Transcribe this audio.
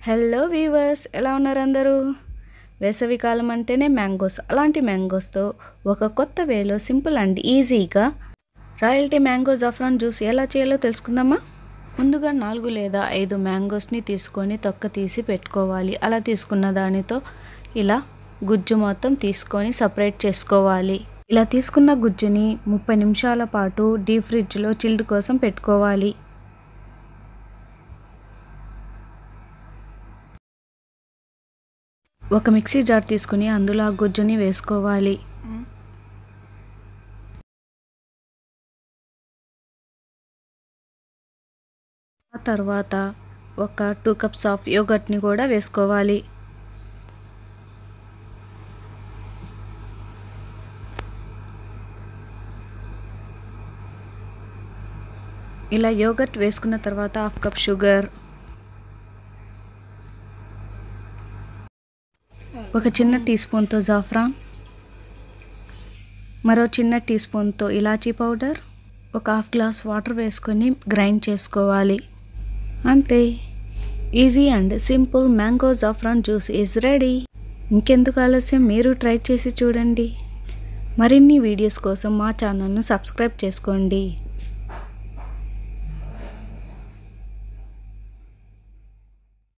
Hello weavers, ఎలా ఉన్నారు అందరూ? వేసవికాలం అంటేనే మ్యాంగోస్. అలాంటి మ్యాంగోస్తో ఒక కొత్త వేలో సింపుల్ అండ్ ఈజీగా రాయల్టీ మ్యాంగో జాఫ్రాన్ జ్యూస్ ఎలా చేయాలో తెలుసుకుందామా? ముందుగా 4 లేదా 5 మ్యాంగోస్ని తీసుకొని తొక్క తీసి పెట్టుకోవాలి. అలా తీసుకున్న దానితో ఇలా గుజ్జు మొత్తం తీసుకొని సపరేట్ చేసుకోవాలి. ఇలా తీసుకున్న గుజ్జుని 30 నిమిషాల పాటు డీప్ ఫ్రిడ్జ్లో చిల్డ్ కోసం పెట్టుకోవాలి. ఒక మిక్సీ జార్ తీసుకుని అందులో ఆ గుజ్జుని వేసుకోవాలి. ఆ తర్వాత ఒక 2 కప్స్ ఆఫ్ యోగర్ట్ని కూడా వేసుకోవాలి. ఇలా యోగర్ట్ వేసుకున్న తర్వాత 1/2 కప్ షుగర్, ఒక చిన్న టీ స్పూన్తో జాఫ్రాన్, మరో చిన్న టీ స్పూన్తో ఇలాచీ పౌడర్, ఒక 1/2 గ్లాస్ వాటర్ వేసుకొని గ్రైండ్ చేసుకోవాలి. అంతే, easy and simple mango zafran juice is ready. ఇంకెందుకు ఆలస్యం, మీరు ట్రై చేసి చూడండి. మరిన్ని వీడియోస్ కోసం మా ఛానల్ను సబ్స్క్రైబ్ చేసుకోండి.